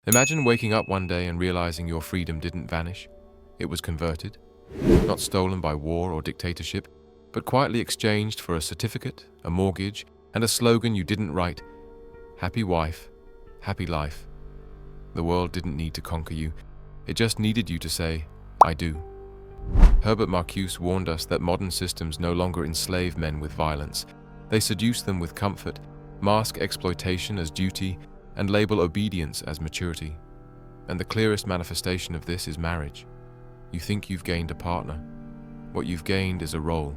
Imagine waking up one day and realizing your freedom didn't vanish. It was converted, not stolen by war or dictatorship, but quietly exchanged for a certificate, a mortgage, and a slogan you didn't write. Happy wife, happy life. The world didn't need to conquer you. It just needed you to say, I do. Herbert Marcuse warned us that modern systems no longer enslave men with violence. They seduce them with comfort, mask exploitation as duty, and label obedience as maturity. And the clearest manifestation of this is marriage. You think you've gained a partner. What you've gained is a role.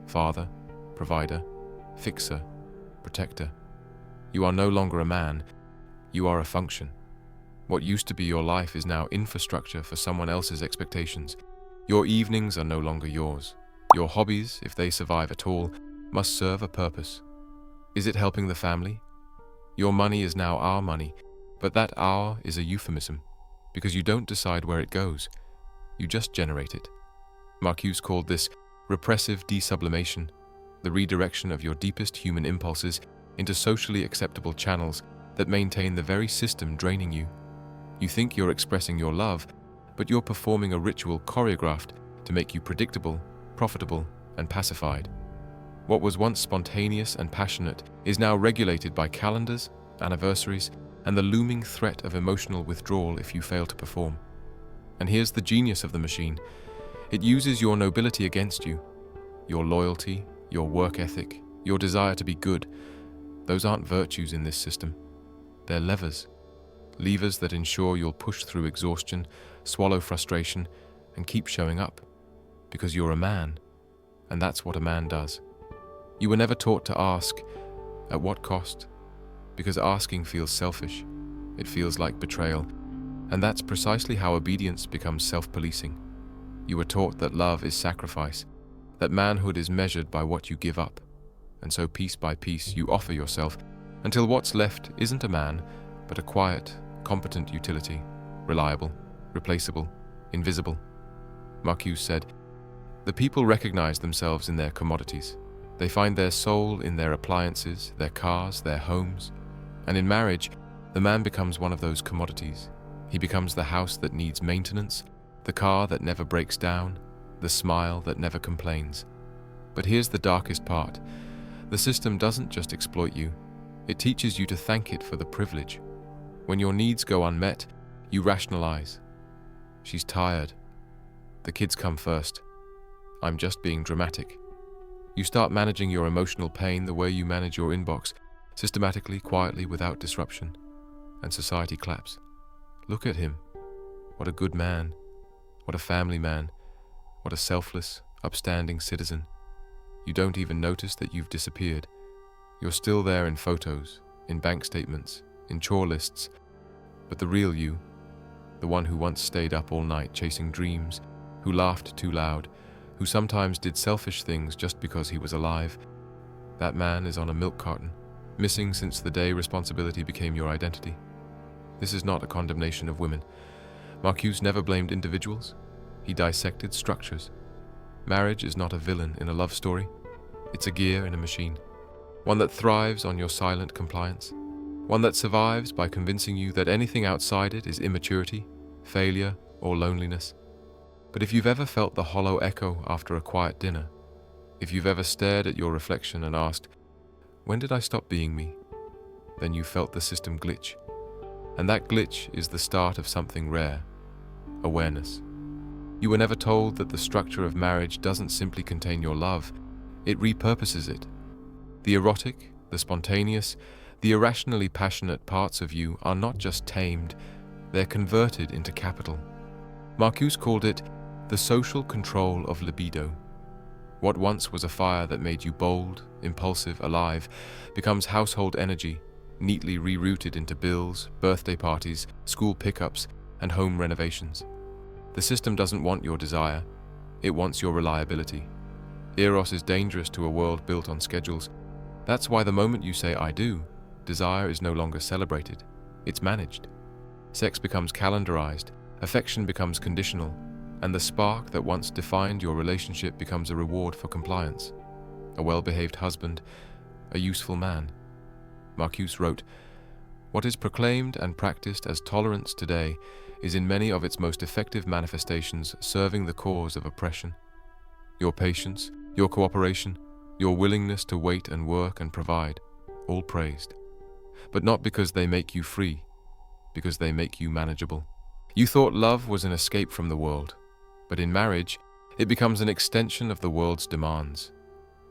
Father, provider, fixer, protector. You are no longer a man. You are a function. What used to be your life is now infrastructure for someone else's expectations. Your evenings are no longer yours. Your hobbies, if they survive at all, must serve a purpose. Is it helping the family? Your money is now our money, but that "our" is a euphemism, because you don't decide where it goes. You just generate it. Marcuse called this repressive desublimation, the redirection of your deepest human impulses into socially acceptable channels that maintain the very system draining you. You think you're expressing your love, but you're performing a ritual choreographed to make you predictable, profitable, and pacified. What was once spontaneous and passionate is now regulated by calendars, anniversaries, and the looming threat of emotional withdrawal if you fail to perform. And here's the genius of the machine. It uses your nobility against you. Your loyalty, your work ethic, your desire to be good. Those aren't virtues in this system. They're levers. Levers that ensure you'll push through exhaustion, swallow frustration, and keep showing up. Because you're a man, and that's what a man does. You were never taught to ask, at what cost? Because asking feels selfish. It feels like betrayal. And that's precisely how obedience becomes self-policing. You were taught that love is sacrifice, that manhood is measured by what you give up. And so piece by piece you offer yourself until what's left isn't a man, but a quiet, competent utility, reliable, replaceable, invisible. Marcuse said, the people recognize themselves in their commodities. They find their soul in their appliances, their cars, their homes. And in marriage, the man becomes one of those commodities. He becomes the house that needs maintenance, the car that never breaks down, the smile that never complains. But here's the darkest part. The system doesn't just exploit you. It teaches you to thank it for the privilege. When your needs go unmet, you rationalize. She's tired. The kids come first. I'm just being dramatic. You start managing your emotional pain the way you manage your inbox, systematically, quietly, without disruption. And society claps. Look at him. What a good man. What a family man. What a selfless, upstanding citizen. You don't even notice that you've disappeared. You're still there in photos, in bank statements, in chore lists. But the real you, the one who once stayed up all night chasing dreams, who laughed too loud, who sometimes did selfish things just because he was alive, that man is on a milk carton, missing since the day responsibility became your identity. This is not a condemnation of women. Marcuse never blamed individuals. He dissected structures. Marriage is not a villain in a love story. It's a gear in a machine. One that thrives on your silent compliance. One that survives by convincing you that anything outside it is immaturity, failure, or loneliness. But if you've ever felt the hollow echo after a quiet dinner, if you've ever stared at your reflection and asked, when did I stop being me? Then you felt the system glitch. And that glitch is the start of something rare, awareness. You were never told that the structure of marriage doesn't simply contain your love, it repurposes it. The erotic, the spontaneous, the irrationally passionate parts of you are not just tamed, they're converted into capital. Marcuse called it the social control of libido. What once was a fire that made you bold, impulsive, alive, becomes household energy, neatly rerouted into bills, birthday parties, school pickups, and home renovations. The system doesn't want your desire, it wants your reliability. Eros is dangerous to a world built on schedules. That's why the moment you say "I do," desire is no longer celebrated, it's managed. Sex becomes calendarized, affection becomes conditional, and the spark that once defined your relationship becomes a reward for compliance. A well-behaved husband, a useful man. Marcuse wrote, What is proclaimed and practiced as tolerance today is in many of its most effective manifestations serving the cause of oppression. Your patience, your cooperation, your willingness to wait and work and provide, all praised. But not because they make you free, because they make you manageable. You thought love was an escape from the world, but in marriage, it becomes an extension of the world's demands.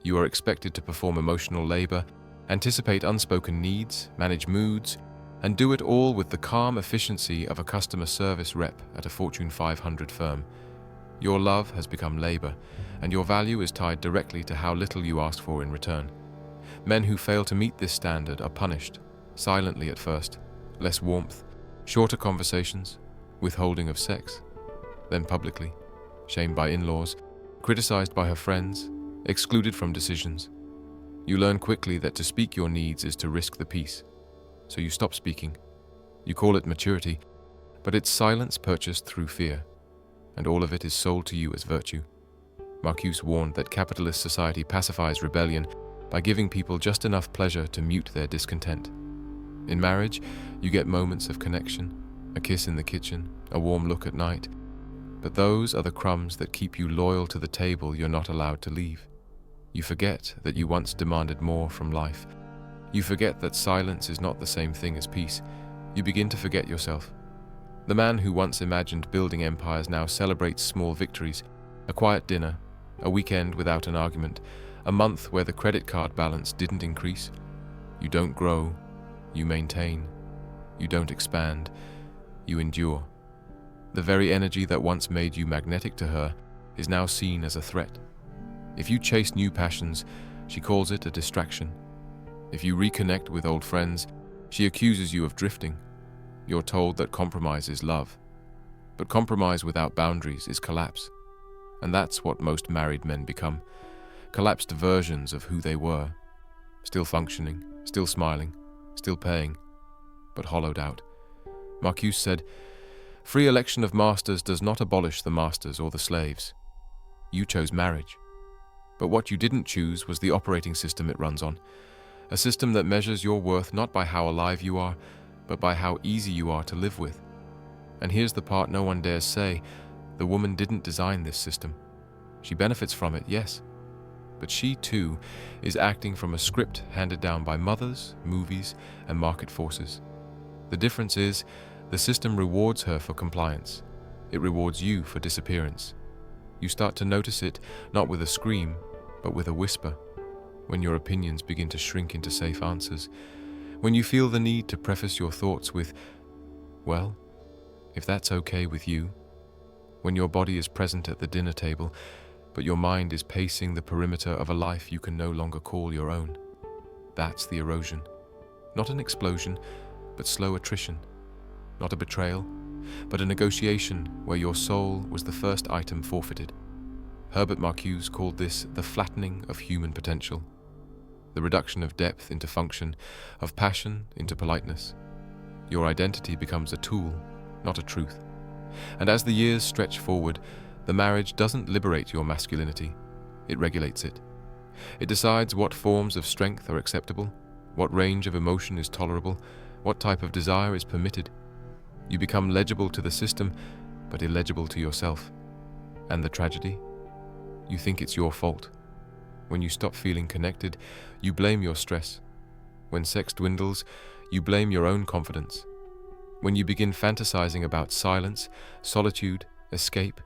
You are expected to perform emotional labor, anticipate unspoken needs, manage moods, and do it all with the calm efficiency of a customer service rep at a Fortune 500 firm. Your love has become labor, and your value is tied directly to how little you ask for in return. Men who fail to meet this standard are punished, silently at first, less warmth, shorter conversations, withholding of sex, then publicly, shamed by in-laws, criticized by her friends, excluded from decisions. You learn quickly that to speak your needs is to risk the peace. So you stop speaking. You call it maturity, but it's silence purchased through fear, and all of it is sold to you as virtue. Marcuse warned that capitalist society pacifies rebellion by giving people just enough pleasure to mute their discontent. In marriage, you get moments of connection, a kiss in the kitchen, a warm look at night, but those are the crumbs that keep you loyal to the table you're not allowed to leave. You forget that you once demanded more from life. You forget that silence is not the same thing as peace. You begin to forget yourself. The man who once imagined building empires now celebrates small victories, a quiet dinner, a weekend without an argument, a month where the credit card balance didn't increase. You don't grow, you maintain. You don't expand, you endure. The very energy that once made you magnetic to her is now seen as a threat. If you chase new passions, she calls it a distraction. If you reconnect with old friends, she accuses you of drifting. You're told that compromise is love. But compromise without boundaries is collapse. And that's what most married men become. Collapsed versions of who they were. Still functioning, still smiling, still paying, but hollowed out. Marcuse said, "Free election of masters does not abolish the masters or the slaves. You chose marriage. But what you didn't choose was the operating system it runs on. A system that measures your worth not by how alive you are, but by how easy you are to live with. And here's the part no one dares say, the woman didn't design this system. She benefits from it, yes. But she, too, is acting from a script handed down by mothers, movies, and market forces. The difference is, the system rewards her for compliance. It rewards you for disappearance. You start to notice it, not with a scream, but with a whisper. When your opinions begin to shrink into safe answers, when you feel the need to preface your thoughts with, well, if that's okay with you, when your body is present at the dinner table, but your mind is pacing the perimeter of a life you can no longer call your own. That's the erosion. Not an explosion, but slow attrition. Not a betrayal, but a negotiation where your soul was the first item forfeited. Herbert Marcuse called this the flattening of human potential. The reduction of depth into function, of passion into politeness. Your identity becomes a tool, not a truth. And as the years stretch forward, the marriage doesn't liberate your masculinity, it regulates it. It decides what forms of strength are acceptable, what range of emotion is tolerable, what type of desire is permitted. You become legible to the system, but illegible to yourself. And the tragedy? You think it's your fault. When you stop feeling connected, you blame your stress. When sex dwindles, you blame your own confidence. When you begin fantasizing about silence, solitude, escape,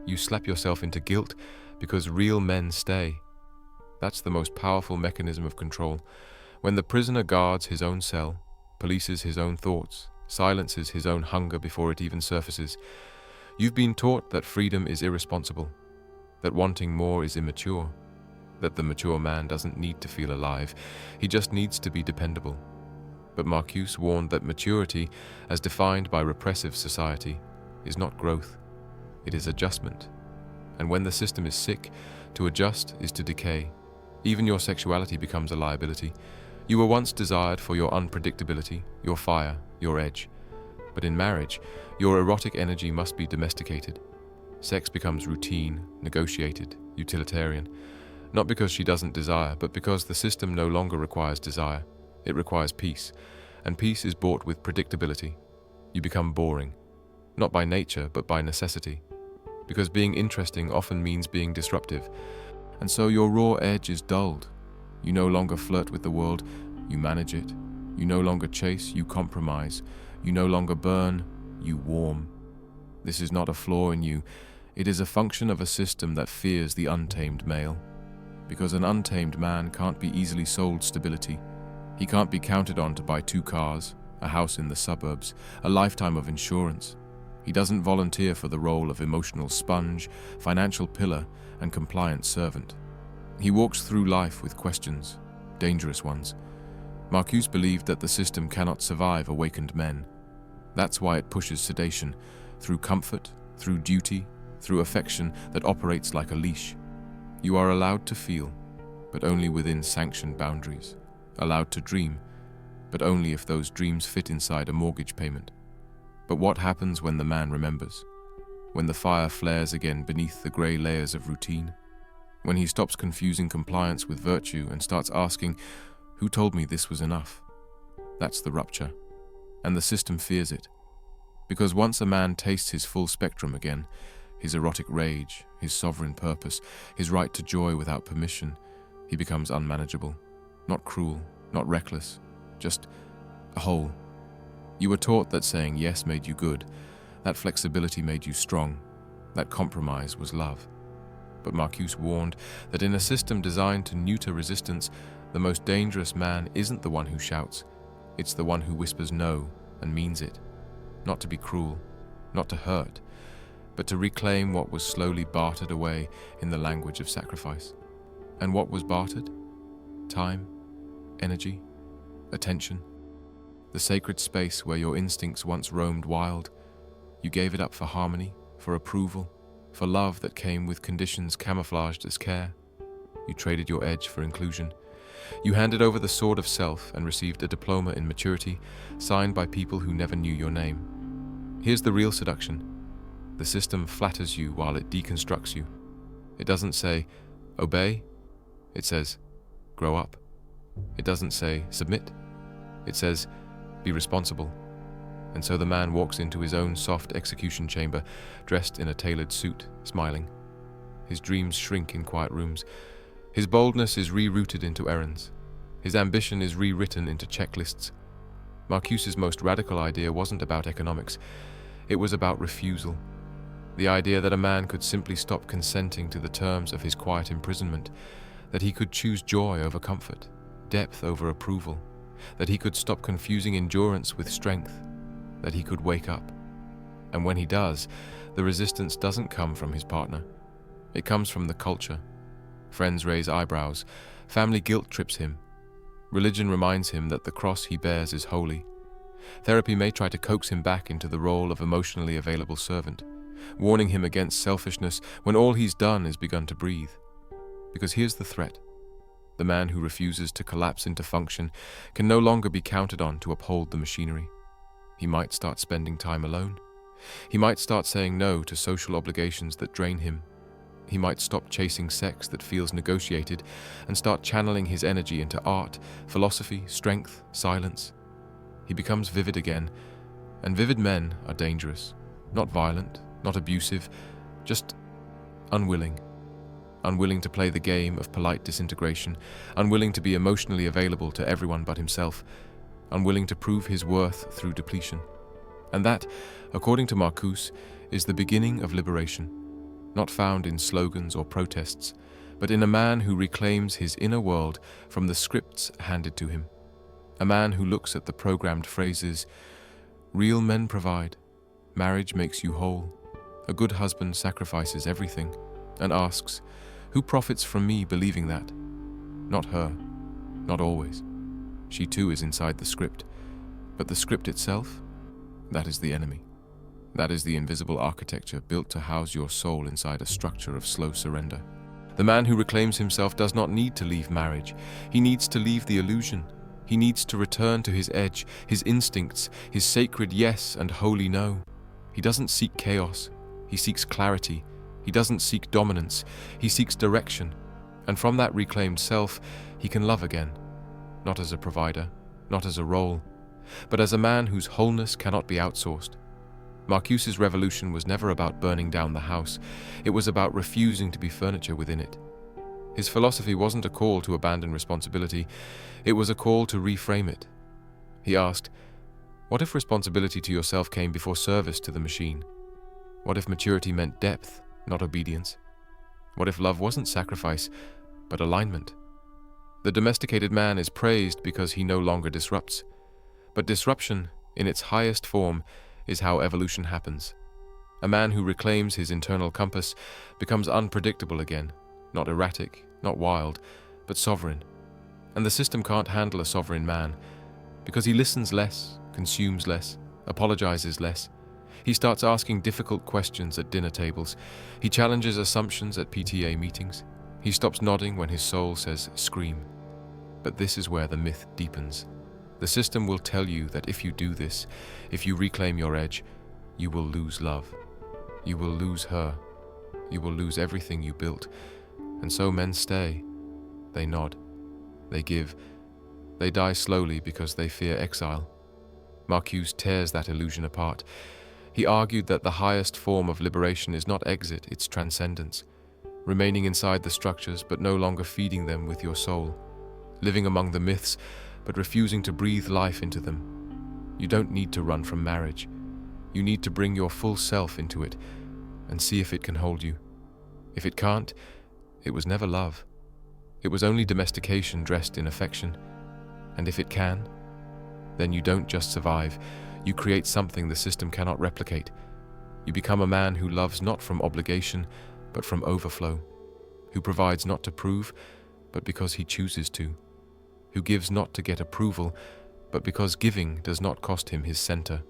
you slap yourself into guilt because real men stay. That's the most powerful mechanism of control. When the prisoner guards his own cell, polices his own thoughts, silences his own hunger before it even surfaces, you've been taught that freedom is irresponsible, that wanting more is immature, that the mature man doesn't need to feel alive, he just needs to be dependable. But Marcuse warned that maturity, as defined by repressive society, is not growth, it is adjustment. And when the system is sick, to adjust is to decay. Even your sexuality becomes a liability. You were once desired for your unpredictability, your fire, your edge. But in marriage, your erotic energy must be domesticated. Sex becomes routine, negotiated, utilitarian. Not because she doesn't desire, but because the system no longer requires desire. It requires peace. And peace is bought with predictability. You become boring, not by nature, but by necessity. Because being interesting often means being disruptive. And so your raw edge is dulled. You no longer flirt with the world, you manage it. You no longer chase, you compromise. You no longer burn, you warm. This is not a flaw in you. It is a function of a system that fears the untamed male. Because an untamed man can't be easily sold stability. He can't be counted on to buy 2 cars, a house in the suburbs, a lifetime of insurance. He doesn't volunteer for the role of emotional sponge, financial pillar, and compliant servant. He walks through life with questions, dangerous ones. Marcuse believed that the system cannot survive awakened men. That's why it pushes sedation, through comfort, through duty, through affection that operates like a leash. You are allowed to feel, but only within sanctioned boundaries. Allowed to dream, but only if those dreams fit inside a mortgage payment. But what happens when the man remembers? When the fire flares again beneath the grey layers of routine? When he stops confusing compliance with virtue and starts asking, who told me this was enough? That's the rupture. And the system fears it. Because once a man tastes his full spectrum again, his erotic rage, his sovereign purpose, his right to joy without permission, he becomes unmanageable. Not cruel, not reckless, just a whole. You were taught that saying yes made you good, that flexibility made you strong, that compromise was love. But Marcuse warned that in a system designed to neuter resistance, the most dangerous man isn't the one who shouts, it's the one who whispers no and means it. Not to be cruel, not to hurt, but to reclaim what was slowly bartered away in the language of sacrifice. And what was bartered? Time, energy, attention. The sacred space where your instincts once roamed wild. You gave it up for harmony, for approval, for love that came with conditions camouflaged as care. You traded your edge for inclusion. You handed over the sword of self and received a diploma in maturity, signed by people who never knew your name. Here's the real seduction. The system flatters you while it deconstructs you. It doesn't say, obey. It says, grow up. It doesn't say, submit. It says, be responsible. And so the man walks into his own soft execution chamber, dressed in a tailored suit, smiling. His dreams shrink in quiet rooms. His boldness is rerouted into errands. His ambition is rewritten into checklists. Marcuse's most radical idea wasn't about economics. It was about refusal. The idea that a man could simply stop consenting to the terms of his quiet imprisonment, that he could choose joy over comfort, depth over approval, that he could stop confusing endurance with strength, that he could wake up. And when he does, the resistance doesn't come from his partner. It comes from the culture. Friends raise eyebrows. Family guilt trips him. Religion reminds him that the cross he bears is holy. Therapy may try to coax him back into the role of emotionally available servant, warning him against selfishness when all he's done is begun to breathe. Because here's the threat. The man who refuses to collapse into function can no longer be counted on to uphold the machinery. He might start spending time alone. He might start saying no to social obligations that drain him. He might stop chasing sex that feels negotiated and start channeling his energy into art, philosophy, strength, silence. He becomes vivid again, and vivid men are dangerous. Not violent, not abusive, just unwilling. Unwilling to play the game of polite disintegration, unwilling to be emotionally available to everyone but himself, unwilling to prove his worth through depletion. And that, according to Marcuse, is the beginning of liberation, not found in slogans or protests, but in a man who reclaims his inner world from the scripts handed to him. A man who looks at the programmed phrases, real men provide, marriage makes you whole, a good husband sacrifices everything, and asks, who profits from me believing that? Not her, not always. She too is inside the script, but the script itself, that is the enemy. That is the invisible architecture built to house your soul inside a structure of slow surrender. The man who reclaims himself does not need to leave marriage. He needs to leave the illusion. He needs to return to his edge, his instincts, his sacred yes and holy no. He doesn't seek chaos. He seeks clarity. He doesn't seek dominance. He seeks direction. And from that reclaimed self, he can love again. Not as a provider, not as a role, but as a man whose wholeness cannot be outsourced. Marcuse's revolution was never about burning down the house. It was about refusing to be furniture within it. His philosophy wasn't a call to abandon responsibility. It was a call to reframe it. He asked, what if responsibility to yourself came before service to the machine? What if maturity meant depth, not obedience? What if love wasn't sacrifice, but alignment? The domesticated man is praised because he no longer disrupts. But disruption, in its highest form, is how evolution happens. A man who reclaims his internal compass becomes unpredictable again, not erratic, not wild, but sovereign. And the system can't handle a sovereign man, because he listens less, consumes less, apologizes less. He starts asking difficult questions at dinner tables. He challenges assumptions at PTA meetings. He stops nodding when his soul says, scream. But this is where the myth deepens. The system will tell you that if you do this, if you reclaim your edge, you will lose love. You will lose her. You will lose everything you built. And so men stay. They nod. They give. They die slowly because they fear exile. Marcuse tears that illusion apart. He argued that the highest form of liberation is not exit, it's transcendence. Remaining inside the structures, but no longer feeding them with your soul. Living among the myths, but refusing to breathe life into them. You don't need to run from marriage. You need to bring your full self into it and see if it can hold you. If it can't, it was never love. It was only domestication dressed in affection. And if it can, then you don't just survive. You create something the system cannot replicate. You become a man who loves not from obligation, but from overflow. Who provides not to prove, but because he chooses to. Who gives not to get approval, but because giving does not cost him his center.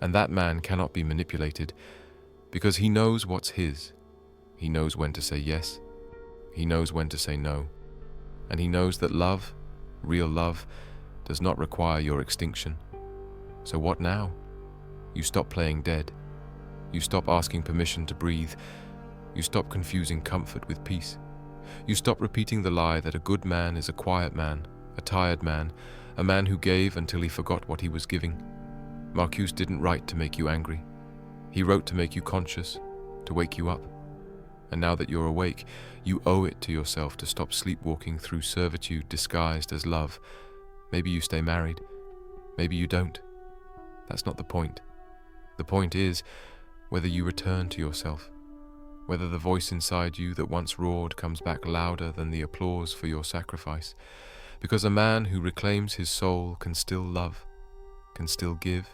And that man cannot be manipulated, because he knows what's his. He knows when to say yes. He knows when to say no. And he knows that love, real love, does not require your extinction. So what now? You stop playing dead. You stop asking permission to breathe. You stop confusing comfort with peace. You stop repeating the lie that a good man is a quiet man, a tired man, a man who gave until he forgot what he was giving. Marcuse didn't write to make you angry. He wrote to make you conscious, to wake you up. And now that you're awake, you owe it to yourself to stop sleepwalking through servitude disguised as love. Maybe you stay married. Maybe you don't. That's not the point. The point is whether you return to yourself, whether the voice inside you that once roared comes back louder than the applause for your sacrifice. Because a man who reclaims his soul can still love, can still give,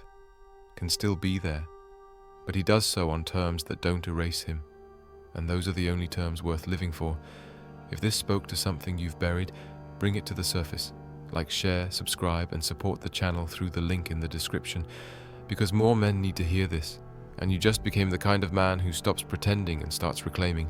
can still be there, but he does so on terms that don't erase him. And those are the only terms worth living for. If this spoke to something you've buried, bring it to the surface. Like, share, subscribe, and support the channel through the link in the description, because more men need to hear this, and you just became the kind of man who stops pretending and starts reclaiming.